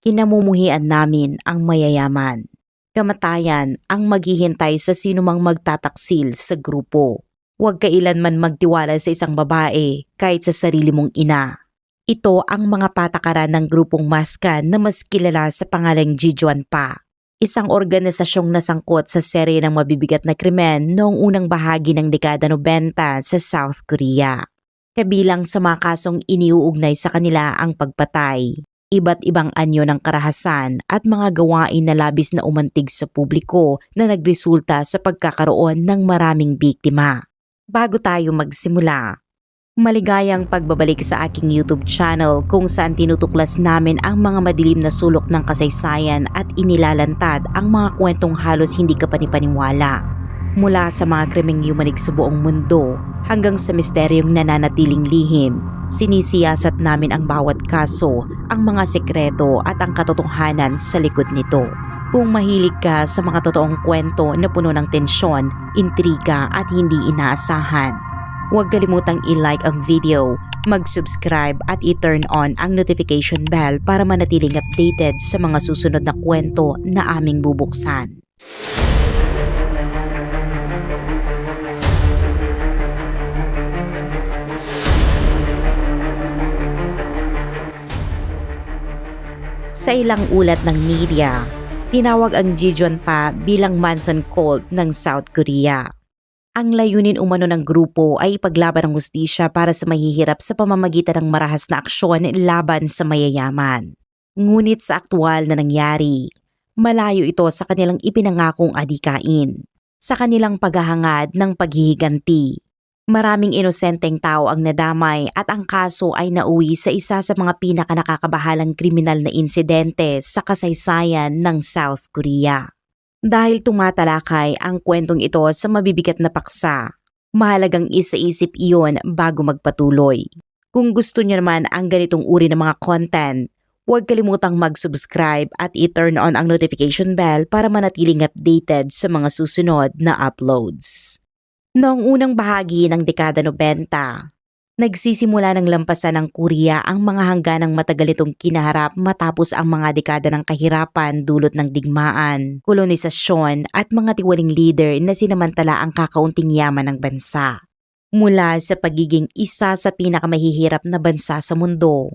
Kinamumuhian namin ang mayayaman. Kamatayan ang maghihintay sa sinumang magtataksil sa grupo. Huwag kailanman magtiwala sa isang babae kahit sa sarili mong ina. Ito ang mga patakaran ng grupong Maskan na mas kilala sa pangalang Jijuan Pa. Isang organisasyong nasangkot sa serye ng mabibigat na krimen noong unang bahagi ng dekada 90 sa South Korea. Kabilang sa mga kasong iniuugnay sa kanila ang pagpatay, iba't ibang anyo ng karahasan at mga gawain na labis na umantig sa publiko na nagresulta sa pagkakaroon ng maraming biktima. Bago tayo magsimula, maligayang pagbabalik sa aking YouTube channel kung saan tinutuklas namin ang mga madilim na sulok ng kasaysayan at inilalantad ang mga kwentong halos hindi kapanipaniwala. Mula sa mga krimeng yumanig sa buong mundo hanggang sa misteryong nananatiling lihim, sinisiyasat namin ang bawat kaso, ang mga sekreto at ang katotohanan sa likod nito. Kung mahilig ka sa mga totoong kwento na puno ng tensyon, intriga at hindi inaasahan, huwag kalimutang i-like ang video, mag-subscribe at i-turn on ang notification bell para manatiling updated sa mga susunod na kwento na aming bubuksan. Sa ilang ulat ng media, tinawag ang Jijuan Pa bilang Manson cult ng South Korea. Ang layunin umano ng grupo ay ipaglaban ang hustisya para sa mahihirap sa pamamagitan ng marahas na aksyon laban sa mayayaman. Ngunit sa aktwal na nangyari, malayo ito sa kanilang ipinangakong adikain. Sa kanilang paghahangad ng paghihiganti, maraming inosenteng tao ang nadamay at ang kaso ay nauwi sa isa sa mga pinakanakakabahalang kriminal na insidente sa kasaysayan ng South Korea. Dahil tumatalakay ang kwentong ito sa mabibigat na paksa, mahalagang isaisip iyon bago magpatuloy. Kung gusto niyo naman ang ganitong uri ng mga content, huwag kalimutang mag-subscribe at i-turn on ang notification bell para manatiling updated sa mga susunod na uploads. Noong unang bahagi ng dekada 90, nagsisimula ng lampasan ng Korea ang mga hangganang matagal itong kinaharap matapos ang mga dekada ng kahirapan dulot ng digmaan, kolonisasyon at mga tiwaling leader na sinamantala ang kakaunting yaman ng bansa. Mula sa pagiging isa sa pinakamahihirap na bansa sa mundo,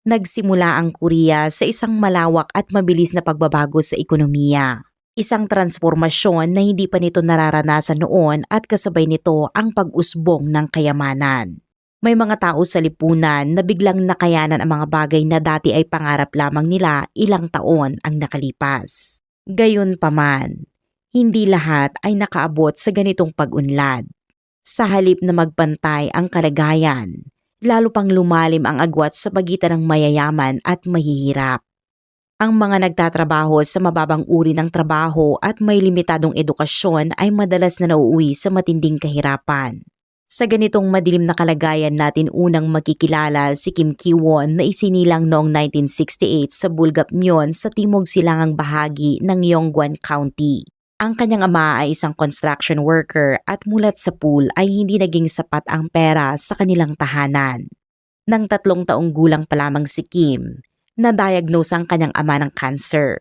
nagsimula ang Korea sa isang malawak at mabilis na pagbabago sa ekonomiya. Isang transformasyon na hindi pa nito nararanasan noon at kasabay nito ang pag-usbong ng kayamanan. May mga tao sa lipunan na biglang nakayanan ang mga bagay na dati ay pangarap lamang nila ilang taon ang nakalipas. Gayunpaman, hindi lahat ay nakaabot sa ganitong pag-unlad. Sa halip na magpantay ang kalagayan, lalo pang lumalim ang agwat sa pagitan ng mayayaman at mahihirap. Ang mga nagtatrabaho sa mababang uri ng trabaho at may limitadong edukasyon ay madalas na nauuwi sa matinding kahirapan. Sa ganitong madilim na kalagayan natin unang makikilala si Kim Ki-won na isinilang noong 1968 sa Bulgap-myeon sa timog silangang bahagi ng Yonggwan County. Ang kanyang ama ay isang construction worker at mulat sa pool ay hindi naging sapat ang pera sa kanilang tahanan. Nang 3 taong gulang pa lamang si Kim, na-diagnose ang kanyang ama ng cancer.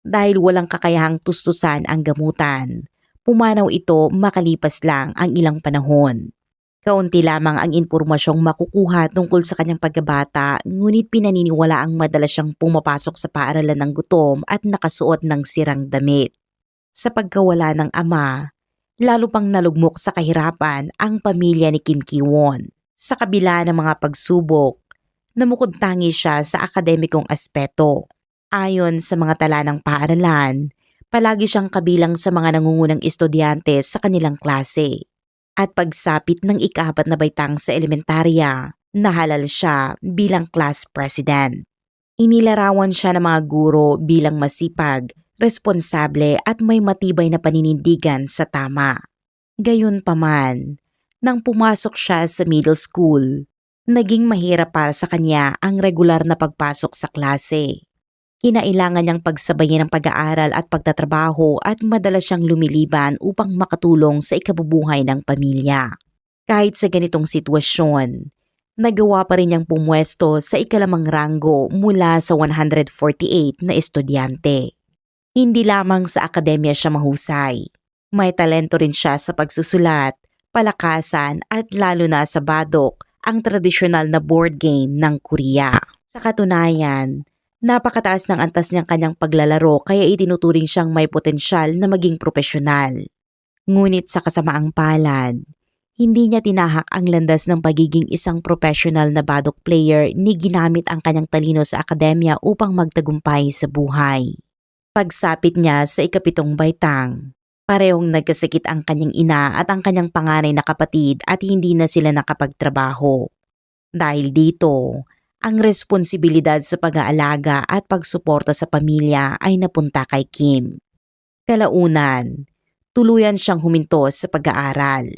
Dahil walang kakayahang tustusan ang gamutan, pumanaw ito makalipas lang ang ilang panahon. Kaunti lamang ang impormasyong makukuha tungkol sa kanyang pagkabata, ngunit pinaniniwala ang madalas siyang pumapasok sa paaralan ng gutom at nakasuot ng sirang damit. Sa pagkawala ng ama, lalo pang nalugmok sa kahirapan ang pamilya ni Kim Ki-won. Sa kabila ng mga pagsubok, namukod tangi siya sa akademikong aspeto. Ayon sa mga tala ng paaralan, palagi siyang kabilang sa mga nangungunang estudyante sa kanilang klase. At pagsapit ng ika-4 na baitang sa elementarya, nahalal siya bilang class president. Inilarawan siya ng mga guro bilang masipag, responsable at may matibay na paninindigan sa tama. Gayunpaman, nang pumasok siya sa middle school, naging mahirap para sa kanya ang regular na pagpasok sa klase. Kinailangan niyang pagsabayin ang pag-aaral at pagtatrabaho at madalas siyang lumiliban upang makatulong sa ikabubuhay ng pamilya. Kahit sa ganitong sitwasyon, Nagawa pa rin niyang pumwesto sa ikalamang ranggo mula sa 148 na estudyante. Hindi lamang sa akademya siya mahusay. May talento rin siya sa pagsusulat, palakasan at lalo na sa badok, ang tradisyonal na board game ng Korea. Sa katunayan, napakataas ng antas niyang kanyang paglalaro kaya itinuturing siyang may potensyal na maging propesyonal. Ngunit sa kasamaang palad, hindi niya tinahak ang landas ng pagiging isang professional na badok player ni ginamit ang kanyang talino sa akademya upang magtagumpay sa buhay. Pagsapit niya sa ikapitong baitang, parehong nagkasakit ang kanyang ina at ang kanyang panganay na kapatid at hindi na sila nakapagtrabaho. Dahil dito, ang responsibilidad sa pag-aalaga at pagsuporta sa pamilya ay napunta kay Kim. Kalaunan, tuluyan siyang huminto sa pag-aaral.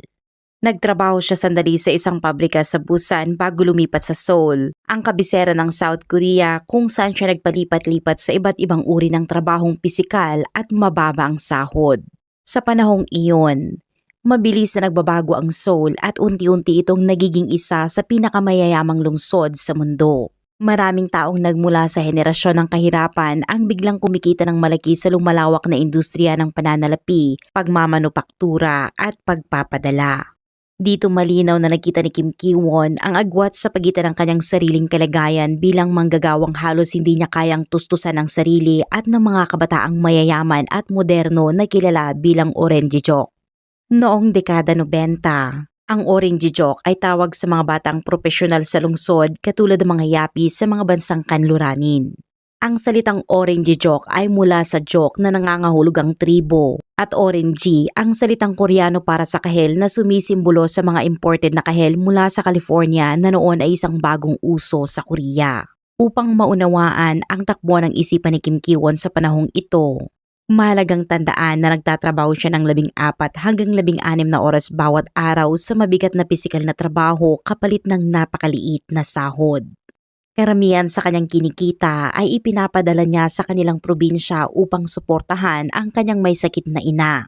Nagtrabaho siya sandali sa isang pabrika sa Busan bago lumipat sa Seoul, ang kabisera ng South Korea kung saan siya nagpalipat-lipat sa iba't ibang uri ng trabahong pisikal at mababa ang sahod. Sa panahong iyon, mabilis na nagbabago ang Seoul at unti-unti itong nagiging isa sa pinakamayayamang lungsod sa mundo. Maraming taong nagmula sa henerasyon ng kahirapan ang biglang kumikita ng malaki sa lumalawak na industriya ng pananalapi, pagmamanupaktura at pagpapadala. Dito malinaw na nakita ni Kim Ki-won ang agwat sa pagitan ng kanyang sariling kalagayan bilang manggagawang halos hindi niya kayang tustusan ng sarili at ng mga kabataang mayayaman at moderno na kilala bilang Orange Joke. Noong dekada 90, ang Orange Joke ay tawag sa mga batang propesyonal sa lungsod katulad ng mga yapi sa mga bansang kanluranin. Ang salitang Orange Joke ay mula sa joke na nangangahulugang tribo at Orange ang salitang Koreano para sa kahel na sumisimbolo sa mga imported na kahel mula sa California na noon ay isang bagong uso sa Korea. Upang maunawaan ang takbo ng isipan ni Kim Ki-won sa panahong ito, mahalagang tandaan na nagtatrabaho siya ng 14 hanggang 16 na oras bawat araw sa mabigat na pisikal na trabaho kapalit ng napakaliit na sahod. Karamihan sa kanyang kinikita ay ipinapadala niya sa kanilang probinsya upang suportahan ang kanyang may sakit na ina.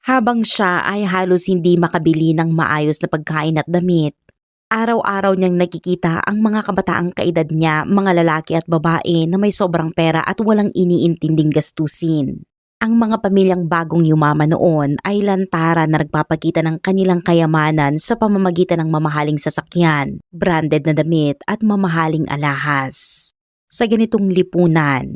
Habang siya ay halos hindi makabili ng maayos na pagkain at damit, araw-araw niyang nakikita ang mga kabataang kaedad niya, mga lalaki at babae na may sobrang pera at walang iniintinding gastusin. Ang mga pamilyang bagong yumaman noon ay lantaran na nagpapakita ng kanilang kayamanan sa pamamagitan ng mamahaling sasakyan, branded na damit at mamahaling alahas. Sa ganitong lipunan,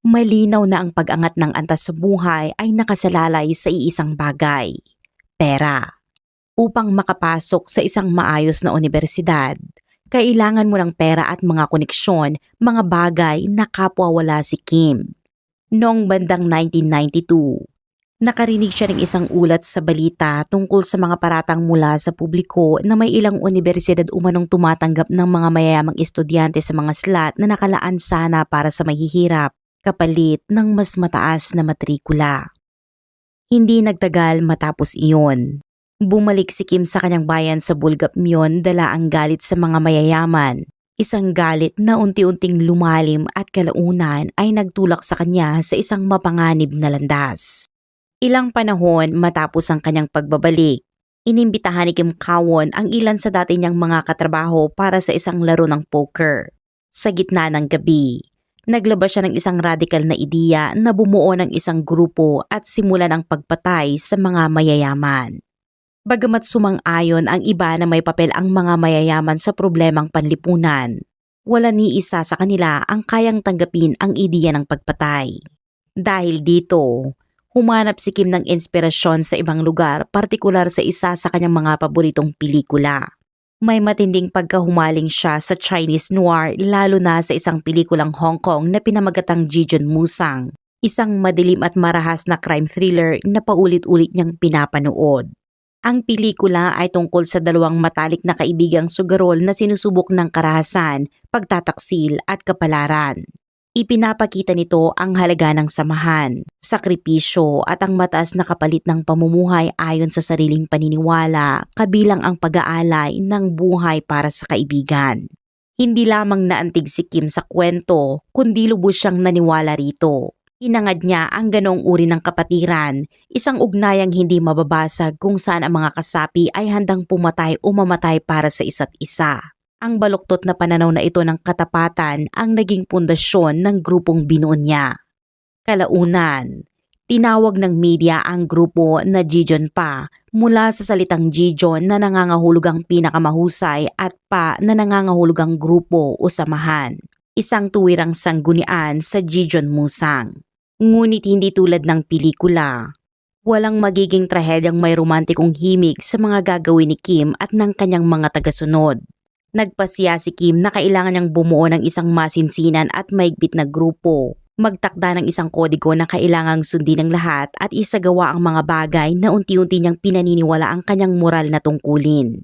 malinaw na ang pag-angat ng antas sa buhay ay nakasalalay sa iisang bagay, pera. Upang makapasok sa isang maayos na universidad, kailangan mo ng pera at mga koneksyon, mga bagay na kapwa wala si Kim. Noong bandang 1992, nakarinig siya ng isang ulat sa balita tungkol sa mga paratang mula sa publiko na may ilang universidad umanong tumatanggap ng mga mayayamang estudyante sa mga slot na nakalaan sana para sa mahihirap, kapalit ng mas mataas na matrikula. Hindi nagtagal matapos iyon. Bumalik si Kim sa kanyang bayan sa Bulgapmyeon dala ang galit sa mga mayayaman. Isang galit na unti-unting lumalim at kalaunan ay nagtulak sa kanya sa isang mapanganib na landas. Ilang panahon matapos ang kanyang pagbabalik, inimbitahan ni Kim Ki-won ang ilan sa dati niyang mga katrabaho para sa isang laro ng poker. Sa gitna ng gabi, naglabas siya ng isang radikal na ideya na bumuo ng isang grupo at simulan ang pagpatay sa mga mayayaman. Bagamat sumang-ayon ang iba na may papel ang mga mayayaman sa problemang panlipunan, wala ni isa sa kanila ang kayang tanggapin ang ideya ng pagpatay. Dahil dito, humanap si Kim ng inspirasyon sa ibang lugar, partikular sa isa sa kanyang mga paboritong pelikula. May matinding pagkahumaling siya sa Chinese noir lalo na sa isang pelikulang Hong Kong na pinamagatang Jijun Musang, isang madilim at marahas na crime thriller na paulit-ulit niyang pinapanood. Ang pelikula ay tungkol sa dalawang matalik na kaibigang sugarol na sinusubok ng karahasan, pagtataksil at kapalaran. Ipinapakita nito ang halaga ng samahan, sakripisyo at ang mataas na kapalit ng pamumuhay ayon sa sariling paniniwala, kabilang ang pag-aalay ng buhay para sa kaibigan. Hindi lamang naantig si Kim sa kwento, kundi lubos siyang naniwala rito. Inangad niya ang ganoong uri ng kapatiran, isang ugnayang hindi mababasag kung saan ang mga kasapi ay handang pumatay o mamatay para sa isa't isa. Ang baluktot na pananaw na ito ng katapatan ang naging pundasyon ng grupong binuo niya. Kalaunan, tinawag ng media ang grupo na Gijon Pa mula sa salitang Gijon na nangangahulugang pinakamahusay at Pa na nangangahulugang grupo o samahan. Isang tuwirang sanggunian sa Gijon Musang. Ngunit hindi tulad ng pelikula. Walang magiging trahedyang may romantikong himig sa mga gagawin ni Kim at ng kanyang mga tagasunod. Nagpasya si Kim na kailangan niyang bumuo ng isang masinsinan at maigpit na grupo. Magtakda ng isang kodigo na kailangang sundin ng lahat at isagawa ang mga bagay na unti-unti niyang pinaniniwala ang kanyang moral na tungkulin.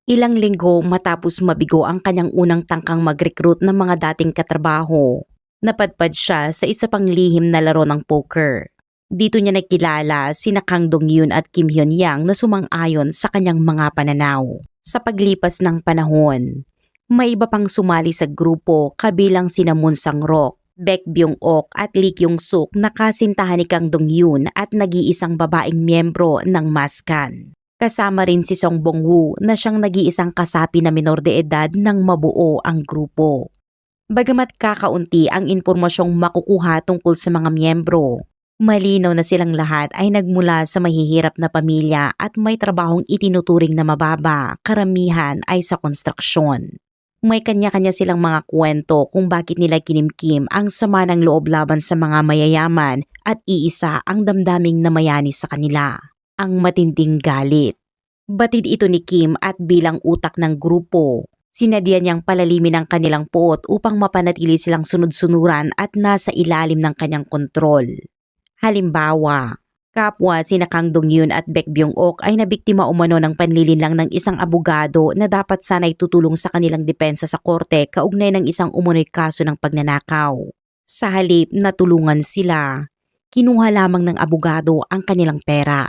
Ilang linggo matapos mabigo ang kanyang unang tangkang mag-recruit ng mga dating katrabaho, napadpad siya sa isa pang lihim na laro ng poker. Dito niya nakilala sina Kang Dong-yoon at Kim Hyun-yang na sumang-ayon sa kanyang mga pananaw. Sa paglipas ng panahon, may iba pang sumali sa grupo kabilang sina Moon Sang-rok, Baek Byung-ok at Lee Kyung-suk na kasintahan ni Kang Dong-yoon at nag-iisang babaeng miyembro ng Maskan. Kasama rin si Song Bong-woo na siyang nag-iisang kasapi na minor de edad nang mabuo ang grupo. Bagamat kakaunti ang impormasyong makukuha tungkol sa mga miyembro, malinaw na silang lahat ay nagmula sa mahihirap na pamilya at may trabahong itinuturing na mababa, karamihan ay sa konstruksyon. May kanya-kanya silang mga kwento kung bakit nila kinimkim ang sama ng loob laban sa mga mayayaman at iisa ang damdaming namayani sa kanila. Ang matinding galit. Batid ito ni Kim at bilang utak ng grupo, sinadya niyang palalimin ang kanilang puot upang mapanatili silang sunod-sunuran at nasa ilalim ng kanyang kontrol. Halimbawa, kapwa sina Kang Dong-yoon at Baek Byung-ok ay nabiktima umano ng panlilinlang ng isang abogado na dapat sana'y tutulong sa kanilang depensa sa korte kaugnay ng isang umunoy kaso ng pagnanakaw. Sa halip na tulungan sila, kinuha lamang ng abogado ang kanilang pera.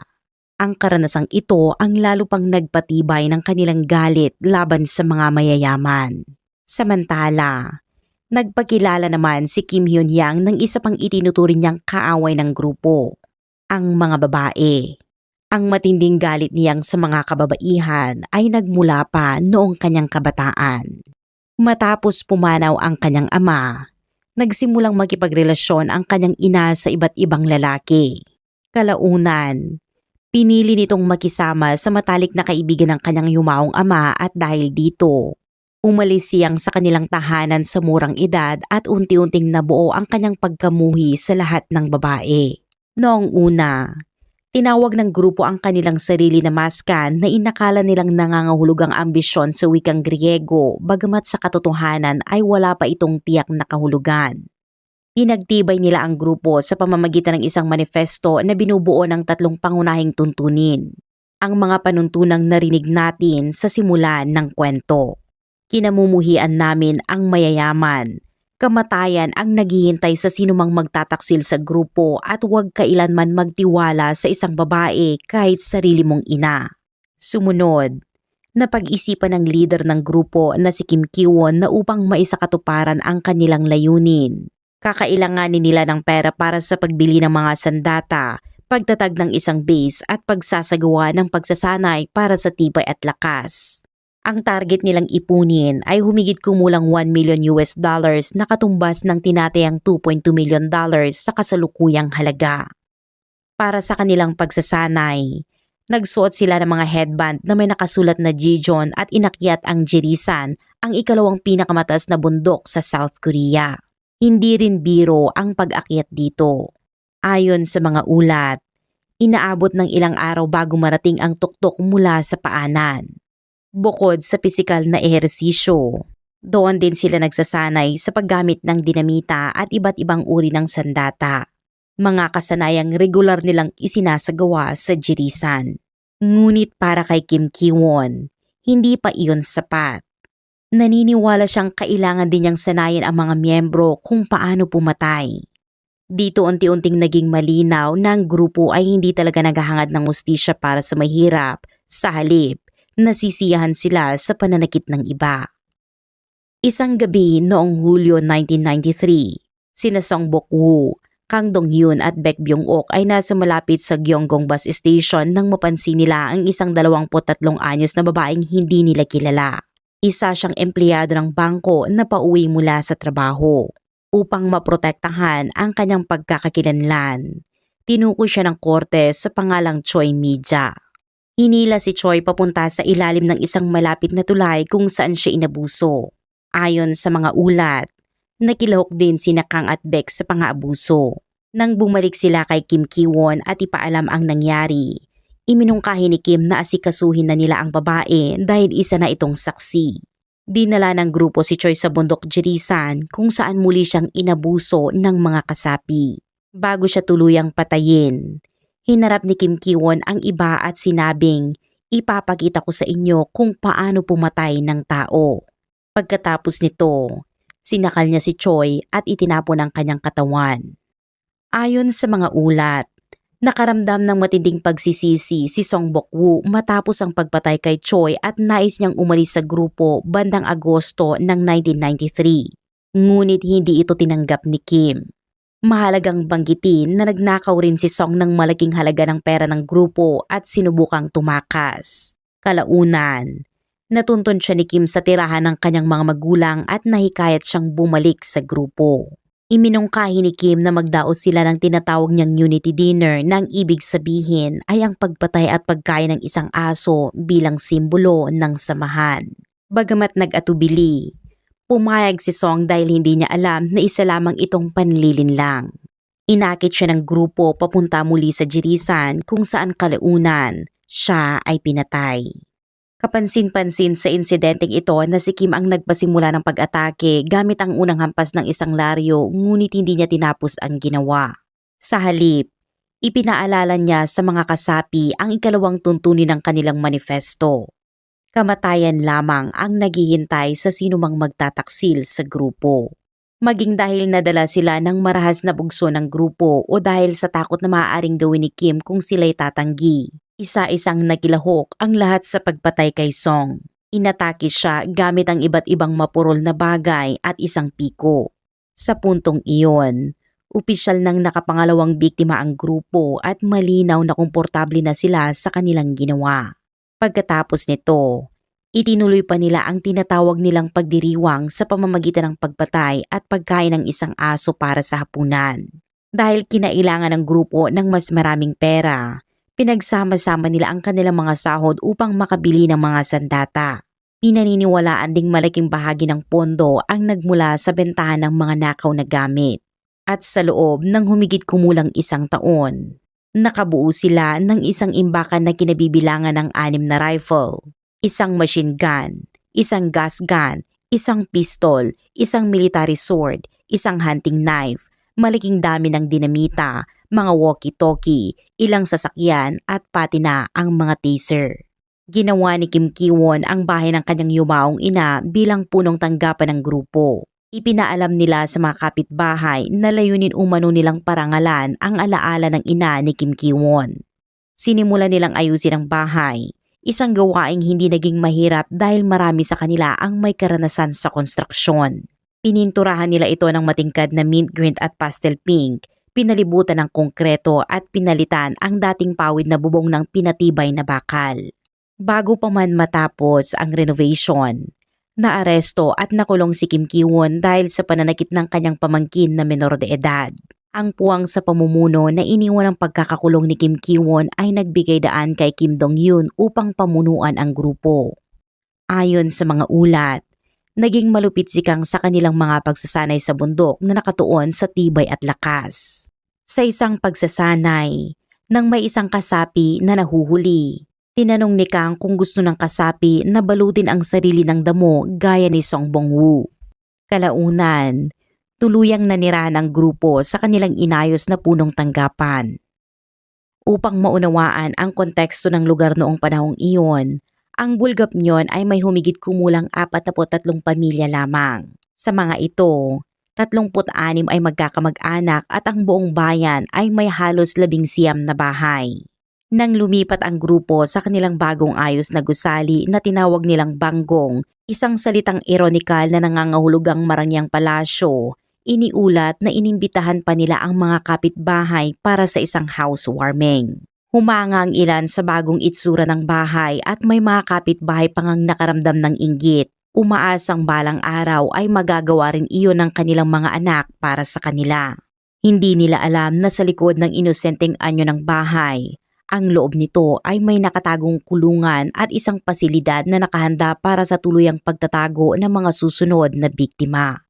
Ang karanasang ito ang lalo pang nagpatibay ng kanilang galit laban sa mga mayayaman. Samantala, nagpakilala naman si Kim Hyun-yang ng isa pang itinuturing niyang kaaway ng grupo, ang mga babae. Ang matinding galit niyang sa mga kababaihan ay nagmula pa noong kanyang kabataan. Matapos pumanaw ang kanyang ama, nagsimulang makipagrelasyon ang kanyang ina sa iba't ibang lalaki. Kalaunan, pinili nitong makisama sa matalik na kaibigan ng kanyang yumaong ama at dahil dito, umalis siyang sa kanilang tahanan sa murang edad at unti-unting nabuo ang kanyang pagkamuhi sa lahat ng babae. Noong una, tinawag ng grupo ang kanilang sarili na maskan na inakala nilang nangangahulugang ambisyon sa wikang Griego bagamat sa katotohanan ay wala pa itong tiyak na kahulugan. Pinagtibay nila ang grupo sa pamamagitan ng isang manifesto na binubuo ng 3 pangunahing tuntunin. Ang mga panuntunang narinig natin sa simula ng kwento. Kinamumuhian namin ang mayayaman. Kamatayan ang naghihintay sa sinumang magtataksil sa grupo at huwag kailanman magtiwala sa isang babae kahit sarili mong ina. Sumunod, napag-isipan ng leader ng grupo na si Kim Ki-won na upang maisakatuparan ang kanilang layunin. Kakailanganin nila ng pera para sa pagbili ng mga sandata, pagtatag ng isang base at pagsasagawa ng pagsasanay para sa tibay at lakas. Ang target nilang ipunin ay humigit kumulang $1 million na katumbas ng tinatayang $2.2 million sa kasalukuyang halaga. Para sa kanilang pagsasanay, nagsuot sila ng mga headband na may nakasulat na Gijon at inakyat ang Jirisan, ang ikalawang pinakamataas na bundok sa South Korea. Hindi rin biro ang pag-akyat dito. Ayon sa mga ulat, inaabot ng ilang araw bago marating ang tuktok mula sa paanan. Bukod sa pisikal na ehersisyo, doon din sila nagsasanay sa paggamit ng dinamita at iba't ibang uri ng sandata. Mga kasanayang regular nilang isinasagawa sa Jirisan. Ngunit para kay Kim Ki-won, hindi pa iyon sapat. Naniniwala siyang kailangan din niyang sanayin ang mga miyembro kung paano pumatay. Dito unti-unting naging malinaw na ang grupo ay hindi talaga naghahangad ng hustisya para sa mahirap, sa halip, nasisiyahan sila sa pananakit ng iba. Isang gabi noong Hulyo 1993, sina Song Bok-woo, Kang Dong-hyun at Baek Byung-ok ay nasa malapit sa Gyeonggong bus station nang mapansin nila ang isang 23 anyos na babaeng hindi nila kilala. Isa siyang empleyado ng bangko na pauwi mula sa trabaho. Upang maprotektahan ang kanyang pagkakakilanlan, tinukoy siya ng korte sa pangalang Choi Mi-ja. Hinila si Choi papunta sa ilalim ng isang malapit na tulay kung saan siya inabuso. Ayon sa mga ulat, nakilahok din sina Kang at Baek sa pang-aabuso. Nang bumalik sila kay Kim Ki-won at ipaalam ang nangyari, iminungkahi ni Kim na asikasuhin na nila ang babae dahil isa na itong saksi. Dinala ng grupo si Choi sa bundok Jirisan kung saan muli siyang inabuso ng mga kasapi. Bago siya tuluyang patayin, hinarap ni Kim Ki-won ang iba at sinabing, "Ipapakita ko sa inyo kung paano pumatay ng tao." Pagkatapos nito, sinakal niya si Choi at itinapon ang kanyang katawan. Ayon sa mga ulat, nakaramdam ng matinding pagsisisi si Song Bok-woo matapos ang pagpatay kay Choi at nais niyang umalis sa grupo bandang Agosto ng 1993. Ngunit hindi ito tinanggap ni Kim. Mahalagang banggitin na nagnakaw rin si Song ng malaking halaga ng pera ng grupo at sinubukang tumakas. Kalaunan, natuntun siya ni Kim sa tirahan ng kanyang mga magulang at nahikayat siyang bumalik sa grupo. Iminungkahi ni Kim na magdaos sila ng tinatawag niyang unity dinner na ang ibig sabihin ay ang pagpatay at pagkain ng isang aso bilang simbolo ng samahan. Bagamat nag-atubili, pumayag si Song dahil hindi niya alam na isa lamang itong panlilinlang. Inakit siya ng grupo papunta muli sa Jirisan kung saan kalaunan siya ay pinatay. Kapansin-pansin sa insidenteng ito na si Kim ang nagpasimula ng pag-atake gamit ang unang hampas ng isang laryo ngunit hindi niya tinapos ang ginawa. Sa halip, ipinaalala niya sa mga kasapi ang ikalawang tuntunin ng kanilang manifesto. Kamatayan lamang ang naghihintay sa sinumang magtataksil sa grupo. Maging dahil nadala sila ng marahas na bugso ng grupo o dahil sa takot na maaaring gawin ni Kim kung sila'y tatanggi. Isa-isang nakilahok ang lahat sa pagpatay kay Song. Inatake siya gamit ang iba't ibang mapurol na bagay at isang piko. Sa puntong iyon, opisyal nang nakapangalawang biktima ang grupo at malinaw na komportable na sila sa kanilang ginawa. Pagkatapos nito, itinuloy pa nila ang tinatawag nilang pagdiriwang sa pamamagitan ng pagpatay at pagkain ng isang aso para sa hapunan. Dahil kinailangan ng grupo ng mas maraming pera, pinagsama-sama nila ang kanilang mga sahod upang makabili ng mga sandata. Pinaniniwalaan ding malaking bahagi ng pondo ang nagmula sa bentahan ng mga nakaw na gamit. At sa loob ng humigit kumulang isang taon, nakabuo sila ng isang imbakan na kinabibilangan ng 6 na rifle, isang machine gun, isang gas gun, isang pistol, isang military sword, isang hunting knife, malaking dami ng dinamita, mga walkie-talkie, ilang sasakyan at pati na ang mga taser. Ginawa ni Kim Ki-won ang bahay ng kanyang yumaong ina bilang punong tanggapan ng grupo. Ipinaalam nila sa mga kapitbahay na layunin umano nilang parangalan ang alaala ng ina ni Kim Ki-won. Sinimula nilang ayusin ang bahay, isang gawaing hindi naging mahirap dahil marami sa kanila ang may karanasan sa konstruksyon. Pininturahan nila ito ng matingkad na mint green at pastel pink, pinalibutan ng konkreto at pinalitan ang dating pawid na bubong ng pinatibay na bakal. Bago pa man matapos ang renovation, naaresto at nakulong si Kim Ki-won dahil sa pananakit ng kanyang pamangkin na menor de edad. Ang puwang sa pamumuno na iniwan ng pagkakakulong ni Kim Ki-won ay nagbigay daan kay Kim Dong-hyun upang pamunuan ang grupo. Ayon sa mga ulat, naging malupit si Kang sa kanilang mga pagsasanay sa bundok na nakatuon sa tibay at lakas. Sa isang pagsasanay, nang may isang kasapi na nahuhuli, tinanong ni Kang kung gusto ng kasapi na balutin ang sarili ng damo gaya ni Song Bong-woo. Kalaunan, tuluyang nanirahan ang grupo sa kanilang inayos na punong tanggapan. Upang maunawaan ang konteksto ng lugar noong panahong iyon, ang Bulgapnyon ay may humigit kumulang 43 pamilya lamang. Sa mga ito, 36 ay magkakamag-anak at ang buong bayan ay may halos 19 na bahay. Nang lumipat ang grupo sa kanilang bagong ayos na gusali na tinawag nilang Banggong, isang salitang ironikal na nangangahulugang marangyang palasyo, Iniulat na inimbitahan pa nila ang mga kapitbahay para sa isang housewarming. Humanga ang ilan sa bagong itsura ng bahay at may mga kapitbahay pang ang nakaramdam ng inggit. Umaasang balang araw ay magagawa rin iyon ng kanilang mga anak para sa kanila. Hindi nila alam na sa likod ng inosenteng anyo ng bahay, ang loob nito ay may nakatagong kulungan at isang pasilidad na nakahanda para sa tuluyang pagtatago ng mga susunod na biktima.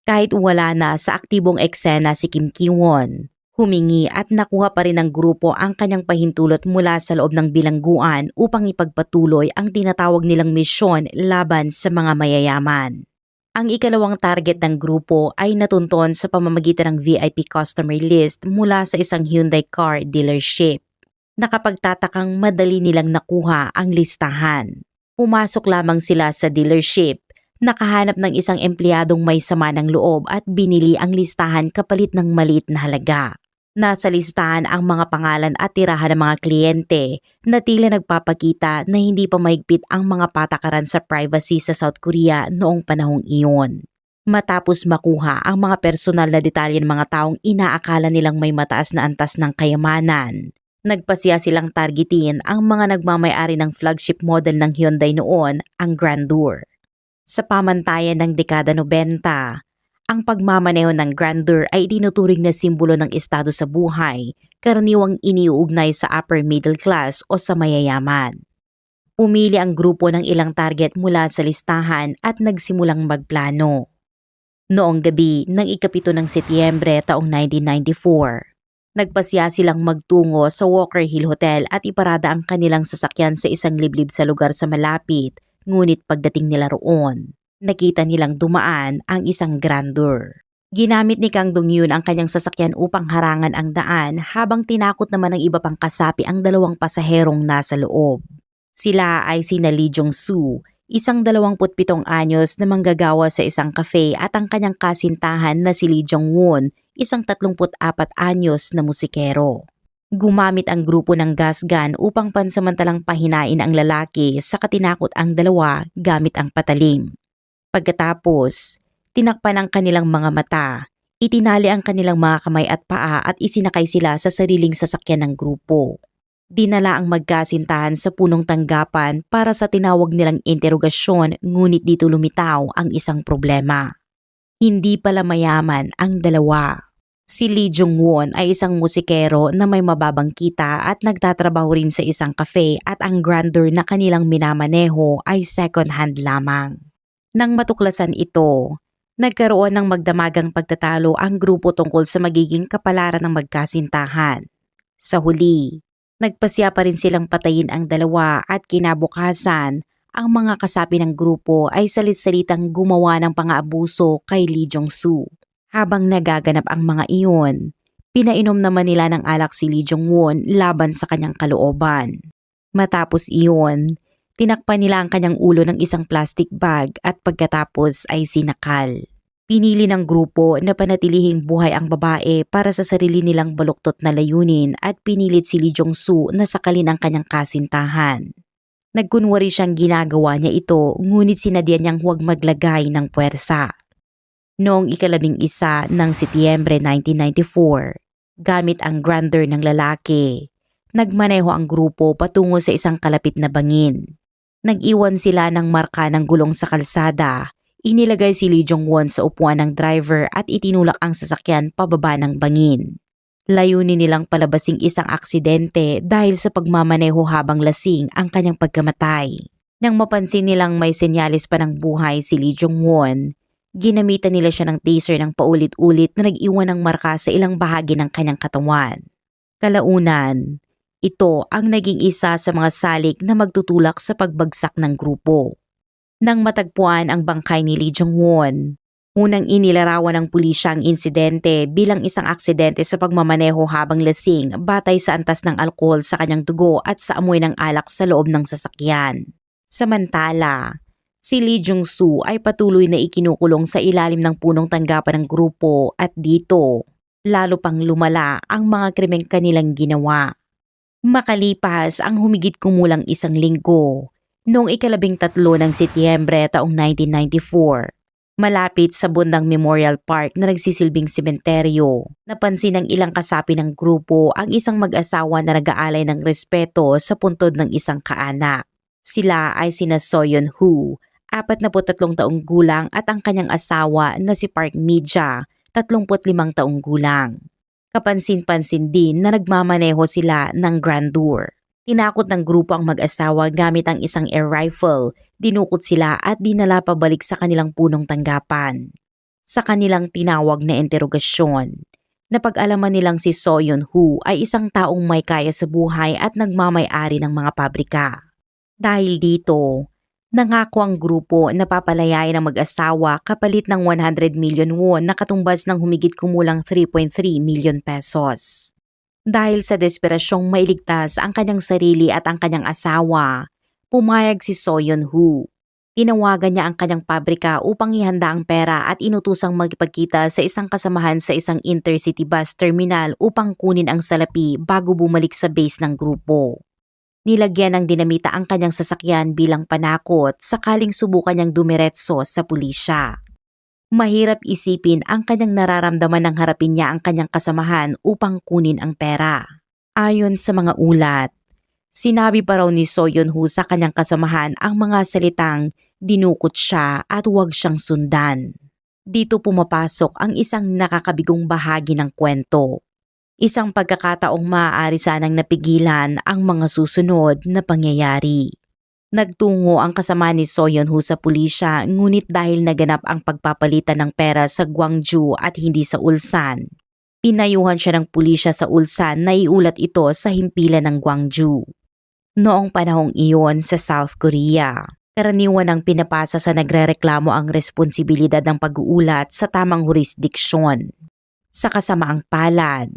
Kahit wala na sa aktibong eksena si Kim Ki-won, humingi at nakuha pa rin ng grupo ang kanyang pahintulot mula sa loob ng bilangguan upang ipagpatuloy ang tinatawag nilang misyon laban sa mga mayayaman. Ang ikalawang target ng grupo ay natunton sa pamamagitan ng VIP customer list mula sa isang Hyundai car dealership. Nakapagtatakang madali nilang nakuha ang listahan. Pumasok lamang sila sa dealership, nakahanap ng isang empleyadong may sama ng loob at binili ang listahan kapalit ng maliit na halaga. Nasa listahan ang mga pangalan at tirahan ng mga kliyente na tila nagpapakita na hindi pa mahigpit ang mga patakaran sa privacy sa South Korea noong panahong iyon. Matapos makuha ang mga personal na detalye ng mga taong inaakala nilang may mataas na antas ng kayamanan, nagpasya silang targetin ang mga nagmamay-ari ng flagship model ng Hyundai noon, ang Grandeur. Sa pamantayan ng dekada 90, ang pagmamaneho ng Grandeur ay tinuturing na simbolo ng estado sa buhay, karaniwang iniuugnay sa upper middle class o sa mayayaman. Pumili ang grupo ng ilang target mula sa listahan at nagsimulang magplano. Noong gabi ng ika-7 ng Setyembre taong 1994, nagpasya silang magtungo sa Walker Hill Hotel at iparada ang kanilang sasakyan sa isang liblib sa lugar sa malapit, ngunit pagdating nila roon, nakita nilang dumaan ang isang Grandeur. Ginamit ni Kang Dong-yoon ang kanyang sasakyan upang harangan ang daan habang tinakot naman ng iba pang kasapi ang dalawang pasaherong nasa loob. Sila ay sina Lee Jong-soo, isang 27 anyos na manggagawa sa isang cafe at ang kanyang kasintahan na si Lee Jong-won, isang 34 anyos na musikero. Gumamit ang grupo ng gas gun upang pansamantalang pahinain ang lalaki sa katinakot ang dalawa gamit ang patalim. Pagkatapos, tinakpan ang kanilang mga mata, itinali ang kanilang mga kamay at paa at isinakay sila sa sariling sasakyan ng grupo. Dinala ang magkasintahan sa punong tanggapan para sa tinawag nilang interogasyon, ngunit dito lumitaw ang isang problema. Hindi pala mayaman ang dalawa. Si Lee Jong-won ay isang musikero na may mababang kita at nagtatrabaho rin sa isang cafe at ang Grandeur na kanilang minamaneho ay second hand lamang. Nang matuklasan ito, nagkaroon ng magdamagang pagtatalo ang grupo tungkol sa magiging kapalaran ng magkasintahan. Sa huli, nagpasya pa rin silang patayin ang dalawa at kinabukasan, ang mga kasapi ng grupo ay salit-salitang gumawa ng pang-aabuso kay Lee Jong-soo. Habang nagaganap ang mga iyon, pinainom naman nila ng alak si Lee Jong-won laban sa kanyang kalooban. Matapos iyon, tinakpan nila ang kanyang ulo ng isang plastic bag at pagkatapos ay sinakal. Pinili ng grupo na panatilihing buhay ang babae para sa sarili nilang baluktot na layunin at pinilit si Lee Jong-soo na sakalin ang kanyang kasintahan. Nagkunwari siyang ginagawa niya ito, ngunit sinadya niyang huwag maglagay ng puwersa. Noong ika-11 ng Setyembre 1994, gamit ang Grandeur ng lalaki, nagmaneho ang grupo patungo sa isang kalapit na bangin. Nag-iwan sila ng marka ng gulong sa kalsada, inilagay si Lee Jong-won sa upuan ng driver at itinulak ang sasakyan pababa ng bangin. Layunin nilang palabasing isang aksidente dahil sa pagmamaneho habang lasing ang kanyang pagkamatay. Nang mapansin nilang may senyalis pa ng buhay si Lee Jong-won, ginamitan nila siya ng taser ng paulit-ulit na nag-iwan ng marka sa ilang bahagi ng kanyang katawan. Kalaunan, ito ang naging isa sa mga salik na magtutulak sa pagbagsak ng grupo. Nang matagpuan ang bangkay ni Lee Jong-won, unang inilarawan ng pulisya ang insidente bilang isang aksidente sa pagmamaneho habang lasing batay sa antas ng alkohol sa kanyang dugo at sa amoy ng alak sa loob ng sasakyan. Samantala, si Lee Jong-soo ay patuloy na ikinukulong sa ilalim ng punong tanggapan ng grupo at dito, lalo pang lumala ang mga krimeng kanilang ginawa. Makalipas ang humigit kumulang isang linggo, noong ika-13 ng Setyembre taong 1994, Malapit sa bundang Memorial Park na nagsisilbing sementeryo, napansin ng ilang kasapi ng grupo ang isang mag-asawa na nag-aalay ng respeto sa puntod ng isang kaanak. Sila ay sina Soyeon Woo, 43 taong gulang at ang kanyang asawa na si Park Mi-ja, 35 taong gulang. Kapansin-pansin din na nagmamaneho sila ng grandeur. Tinakot ng grupo ang mag-asawa gamit ang isang air rifle, dinukot sila at dinala pabalik sa kanilang punong tanggapan. Sa kanilang tinawag na interogasyon, napag-alaman nilang si Soyeon Woo ay isang taong may kaya sa buhay at nagmamay-ari ng mga pabrika. Dahil dito, nangako ang grupo na papalayain ang mag-asawa kapalit ng 100 million won na katumbas ng humigit kumulang 3.3 million pesos. Dahil sa desperasyong mailigtas ang kanyang sarili at ang kanyang asawa, pumayag si Soyeon Woo. Tinawagan niya ang kanyang pabrika upang ihanda ang pera at inutusang magpagkita sa isang kasamahan sa isang intercity bus terminal upang kunin ang salapi bago bumalik sa base ng grupo. Nilagyan ng dinamita ang kanyang sasakyan bilang panakot sakaling subukan niyang dumiretso sa pulisya. Mahirap isipin ang kanyang nararamdaman nang harapin niya ang kanyang kasamahan upang kunin ang pera. Ayon sa mga ulat, sinabi pa raw ni Soyeon Woo sa kanyang kasamahan ang mga salitang dinukot siya at huwag siyang sundan. Dito pumapasok ang isang nakakabigong bahagi ng kwento. Isang pagkakataong maaari sanang napigilan ang mga susunod na pangyayari. Nagtungo ang kasama ni Soyeon Woo sa pulisya ngunit dahil naganap ang pagpapalitan ng pera sa Gwangju at hindi sa Ulsan, pinayuhan siya ng pulisya sa Ulsan na iulat ito sa himpilan ng Gwangju. Noong panahong iyon sa South Korea, karaniwan ang pinapasa sa nagrereklamo ang responsibilidad ng pag-uulat sa tamang jurisdiksyon. Sa kasamaang palad,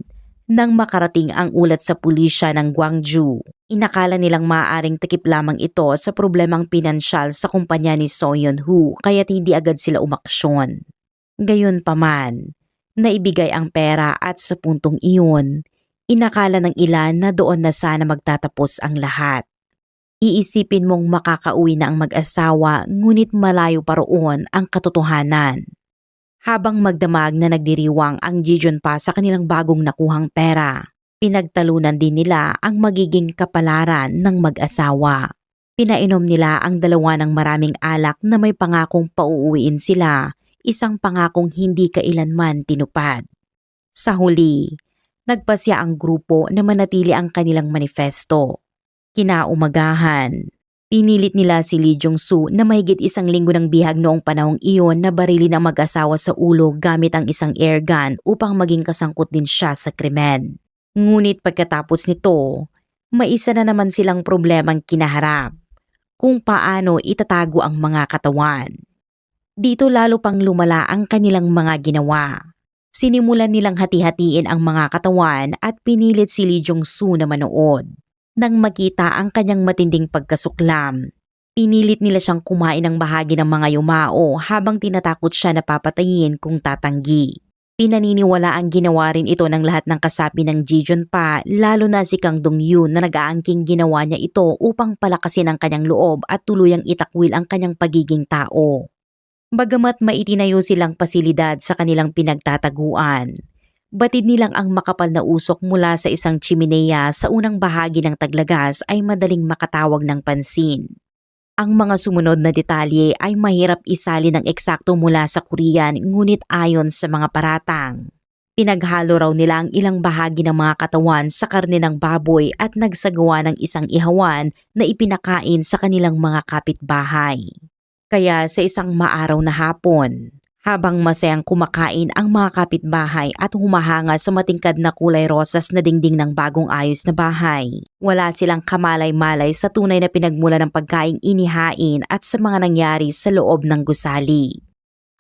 nang makarating ang ulat sa pulisya ng Gwangju, inakala nilang maaaring takip lamang ito sa problemang pinansyal sa kumpanya ni Soyeon Woo kaya't hindi agad sila umaksyon. Gayunpaman, naibigay ang pera at sa puntong iyon, inakala ng ilan na doon na sana magtatapos ang lahat. Iisipin mong makakauwi na ang mag-asawa ngunit malayo pa roon ang katotohanan. Habang magdamag na nagdiriwang ang Jijeon pa sa kanilang bagong nakuhang pera, pinagtalunan din nila ang magiging kapalaran ng mag-asawa. Pinainom nila ang dalawa ng maraming alak na may pangakong pauuwiin sila, isang pangakong hindi kailanman tinupad. Sa huli, nagpasya ang grupo na manatili ang kanilang manifesto. Kinaumagahan, pinilit nila si Lee Jong-soo na mahigit isang linggo ng bihag noong panahong iyon na barilin ang mag-asawa sa ulo gamit ang isang airgun upang maging kasangkot din siya sa krimen. Ngunit pagkatapos nito, may isa na naman silang problemang kinaharap, kung paano itatago ang mga katawan. Dito lalo pang lumala ang kanilang mga ginawa. Sinimulan nilang hati-hatiin ang mga katawan at pinilit si Lee Jong-soo na manood. Nang makita ang kanyang matinding pagkasuklam, pinilit nila siyang kumain ng bahagi ng mga yumao habang tinatakot siya na papatayin kung tatanggi. Pinaniniwala ang ginawa rin ito ng lahat ng kasapi ng Jijeon pa, lalo na si Kang Dong-yoon na nag-aangking ginawa niya ito upang palakasin ang kanyang loob at tuluyang itakwil ang kanyang pagiging tao. Bagamat maitinayo silang pasilidad sa kanilang pinagtataguan, batid nilang ang makapal na usok mula sa isang chimenea sa unang bahagi ng taglagas ay madaling makatawag ng pansin. Ang mga sumunod na detalye ay mahirap isali ng eksakto mula sa Korean ngunit ayon sa mga paratang. Pinaghalo raw nila ang ilang bahagi ng mga katawan sa karne ng baboy at nagsagawa ng isang ihawan na ipinakain sa kanilang mga kapitbahay. Kaya sa isang maaraw na hapon, habang masayang kumakain ang mga kapitbahay at humahanga sa matingkad na kulay rosas na dingding ng bagong ayos na bahay, wala silang kamalay-malay sa tunay na pinagmula ng pagkaing inihain at sa mga nangyari sa loob ng gusali.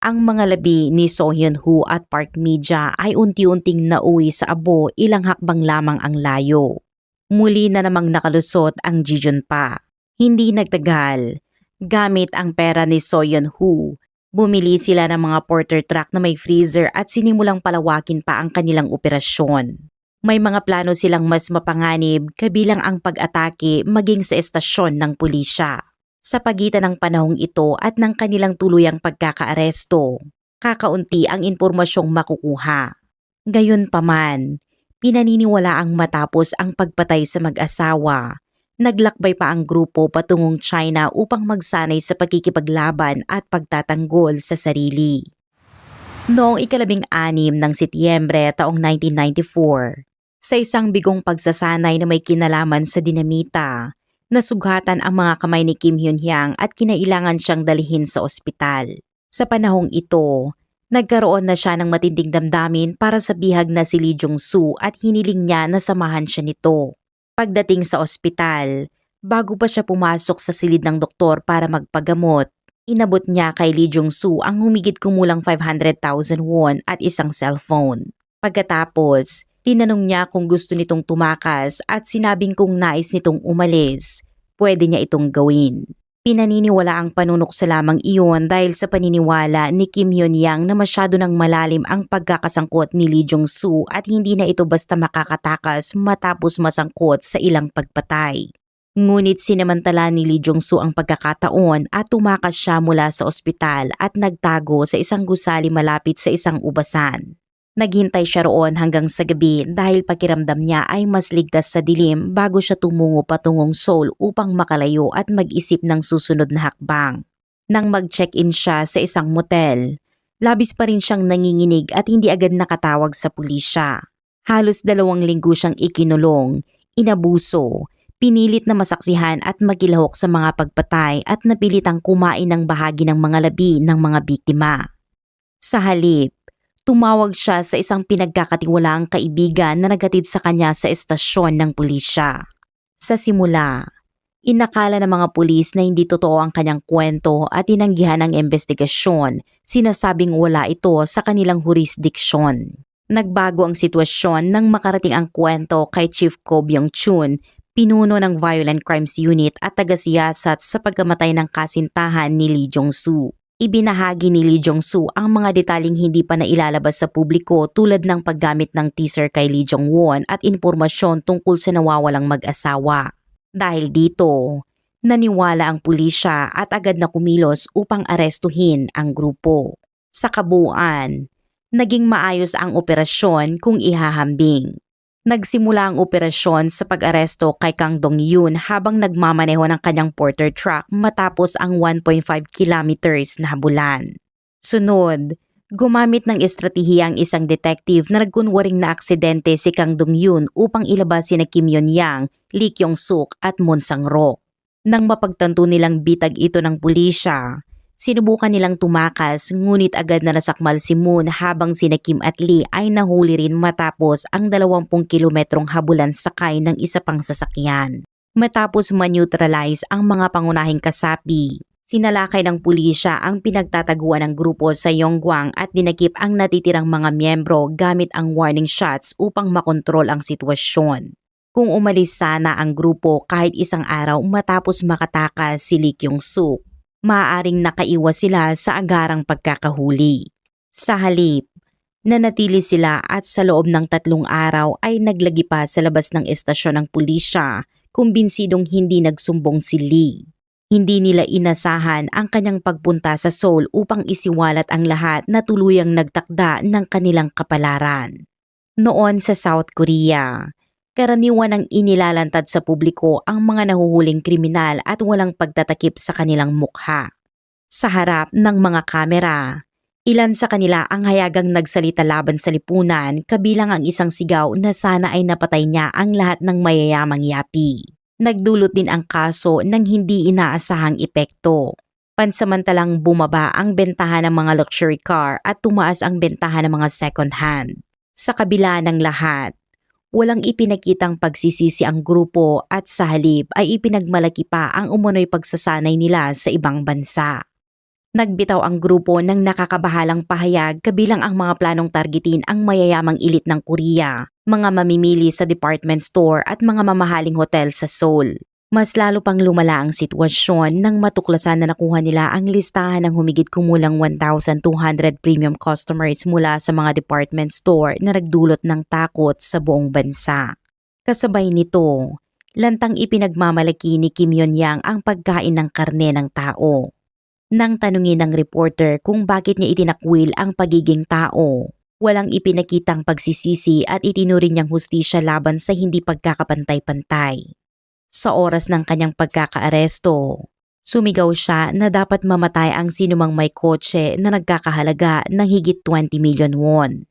Ang mga labi ni Soyeon Woo at Park Mi-ja ay unti-unting nauwi sa abo, ilang hakbang lamang ang layo. Muli na namang nakalusot ang Jijeon pa. Hindi nagtagal, gamit ang pera ni Soyeon Woo, bumili sila ng mga porter truck na may freezer at sinimulang palawakin pa ang kanilang operasyon. May mga plano silang mas mapanganib kabilang ang pag-atake maging sa estasyon ng pulisya. Sa pagitan ng panahong ito at ng kanilang tuluyang pagkakaaresto, kakaunti ang impormasyong makukuha. Gayunpaman, pinaniniwalaang matapos ang pagpatay sa mag-asawa, naglakbay pa ang grupo patungong China upang magsanay sa pagkikipaglaban at pagtatanggol sa sarili. Noong 16 ng Setyembre taong 1994, sa isang bigong pagsasanay na may kinalaman sa dinamita, nasugatan ang mga kamay ni Kim Hyun-hyang at kinailangan siyang dalhin sa ospital. Sa panahong ito, nagkaroon na siya ng matinding damdamin para sa bihag na si Lee Jong-soo at hiniling niya na samahan siya nito. Pagdating sa ospital, bago pa siya pumasok sa silid ng doktor para magpagamot, inabot niya kay Lee Jong-soo ang humigit kumulang 500,000 won at isang cellphone. Pagkatapos, tinanong niya kung gusto nitong tumakas at sinabing kung nais nitong umalis, pwede niya itong gawin. Pinaniniwala ang panunukso lamang iyon dahil sa paniniwala ni Kim Hyun-hyang na masyado nang malalim ang pagkakasangkot ni Lee Jong-soo at hindi na ito basta makakatakas matapos masangkot sa ilang pagpatay. Ngunit sinamantala ni Lee Jong-soo ang pagkakataon at tumakas siya mula sa ospital at nagtago sa isang gusali malapit sa isang ubasan. Naghintay siya roon hanggang sa gabi dahil pakiramdam niya ay mas ligtas sa dilim bago siya tumungo patungong Seoul upang makalayo at mag-isip ng susunod na hakbang. Nang mag-check-in siya sa isang motel, labis pa rin siyang nanginginig at hindi agad nakatawag sa pulisya. Halos 2 linggo siyang ikinulong, inabuso, pinilit na masaksihan at magilahok sa mga pagpatay at napilitang kumain ng bahagi ng mga labi ng mga biktima. Sa halip, tumawag siya sa isang pinagkakatiwalaang kaibigan na naghatid sa kanya sa estasyon ng pulisya. Sa simula, inakala ng mga pulis na hindi totoo ang kanyang kwento at tinanggihan ang investigasyon, sinasabing wala ito sa kanilang jurisdiksyon. Nagbago ang sitwasyon nang makarating ang kwento kay Chief Ko Byung-chun, pinuno ng Violent Crimes Unit at taga-siyasat sa pagkamatay ng kasintahan ni Lee Jong-soo. Ibinahagi ni Lee Jong-soo ang mga detalyeng hindi pa nailalabas sa publiko tulad ng paggamit ng teaser kay Lee Jong-won at impormasyon tungkol sa nawawalang mag-asawa. Dahil dito, naniwala ang pulisya at agad na kumilos upang arestuhin ang grupo. Sa kabuuan, naging maayos ang operasyon kung ihahambing. Nagsimula ang operasyon sa pag-aresto kay Kang Dong-yoon habang nagmamaneho ng kanyang porter truck matapos ang 1.5 kilometers na habulan. Sunod, gumamit ng estratehiya ang isang detective na nagkunwaring na aksidente si Kang Dong-yoon upang ilabas sina Kim Hyun-hyang, Lee Kyung-suk at Moon Sang-ro. Nang mapagtanto nilang bitag ito ng pulisya, sinubukan nilang tumakas ngunit agad na nasakmal si Moon habang sina Kim at Lee ay nahuli rin matapos ang 20 kilometrong habulan sakay ng isa pang sasakyan. Matapos ma-neutralize ang mga pangunahing kasapi, sinalakay ng pulisya ang pinagtataguan ng grupo sa Yonggwang at dinakip ang natitirang mga miyembro gamit ang warning shots upang makontrol ang sitwasyon. Kung umalis sana ang grupo kahit isang araw matapos makatakas si Lee Kyung-suk, maaaring nakaiwas sila sa agarang pagkakahuli. Sa halip, nanatili sila at sa loob ng 3 araw ay naglagi pa sa labas ng estasyon ng pulisya, kumbinsidong hindi nagsumbong si Lee. Hindi nila inasahan ang kanyang pagpunta sa Seoul upang isiwalat ang lahat na tuluyang nagtakda ng kanilang kapalaran. Noon sa South Korea, karaniwan ang inilalantad sa publiko ang mga nahuhuling kriminal at walang pagtatakip sa kanilang mukha. Sa harap ng mga kamera, ilan sa kanila ang hayagang nagsalita laban sa lipunan kabilang ang isang sigaw na sana ay napatay niya ang lahat ng mayayamang yapi. Nagdulot din ang kaso ng hindi inaasahang epekto. Pansamantalang bumaba ang bentahan ng mga luxury car at tumaas ang bentahan ng mga second hand. Sa kabila ng lahat, walang ipinakitang pagsisisi ang grupo at sa halip ay ipinagmalaki pa ang umunoy pagsasanay nila sa ibang bansa. Nagbitaw ang grupo ng nakakabahalang pahayag kabilang ang mga planong targetin ang mayayamang elite ng Korea, mga mamimili sa department store at mga mamahaling hotel sa Seoul. Mas lalo pang lumala ang sitwasyon nang matuklasan na nakuha nila ang listahan ng humigit kumulang 1,200 premium customers mula sa mga department store na nagdulot ng takot sa buong bansa. Kasabay nito, lantang ipinagmamalaki ni Kim Yon-yang ang pagkain ng karne ng tao. Nang tanungin ng reporter kung bakit niya itinakwil ang pagiging tao, walang ipinakitang pagsisisi at itinuring niyang hustisya laban sa hindi pagkakapantay-pantay. Sa oras ng kanyang pagkakaaresto, sumigaw siya na dapat mamatay ang sinumang may kotse na nagkakahalaga ng higit 20 million won.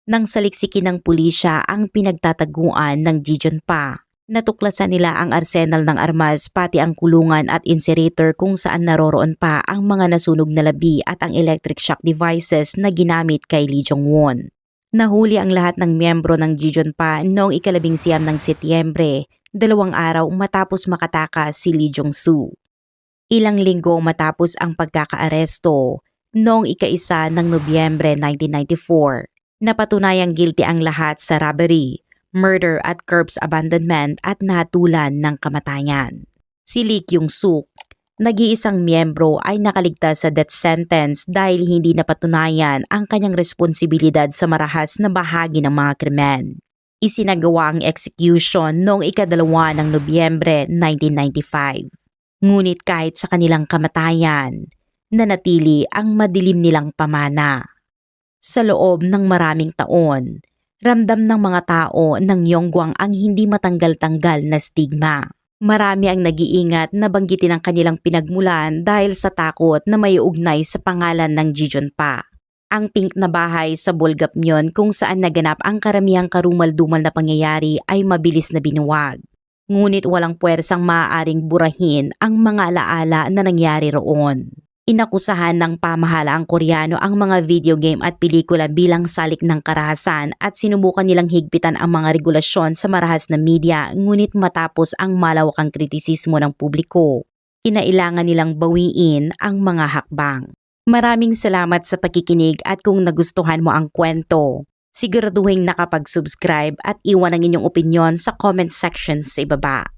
Nang saliksikin ng pulisya ang pinagtataguan ng Ji Jun-pa, natuklasan nila ang arsenal ng armas pati ang kulungan at incinerator kung saan naroroon pa ang mga nasunog na labi at ang electric shock devices na ginamit kay Lee Jong-won. Nahuli ang lahat ng miyembro ng Ji Jun-pa noong 19 ng Setyembre, 2 araw matapos makatakas si Lee Jong-soo. Ilang linggo matapos ang pagkakaaresto, noong 1 ng Nobyembre 1994, napatunayang guilty ang lahat sa robbery, murder at corpse abandonment at nahatulan ng kamatayan. Si Lee Kyung-suk, nag-iisang miyembro ay nakaligtas sa death sentence dahil hindi napatunayan ang kanyang responsibilidad sa marahas na bahagi ng mga krimen. Isinagawa ang execution noong 2 ng Nobyembre 1995. Ngunit kahit sa kanilang kamatayan, nanatili ang madilim nilang pamana. Sa loob ng maraming taon, ramdam ng mga tao ng Yonggwang ang hindi matanggal-tanggal na stigma. Marami ang nag-iingat na banggitin ang kanilang pinagmulan dahil sa takot na may ugnay sa pangalan ng Ji Jun-pa. Ang pink na bahay sa Bolgapmyeon kung saan naganap ang karamihang karumal-dumal na pangyayari ay mabilis na binuwag. Ngunit walang puwersang maaaring burahin ang mga alaala na nangyari roon. Inakusahan ng pamahalaang Koreano ang mga video game at pelikula bilang salik ng karahasan at sinubukan nilang higpitan ang mga regulasyon sa marahas na media, ngunit matapos ang malawakang kritisismo ng publiko, kinailangan nilang bawiin ang mga hakbang. Maraming salamat sa pakikinig at kung nagustuhan mo ang kwento, siguraduhin nakapag-subscribe at iwan ang inyong opinyon sa comment section sa ibaba.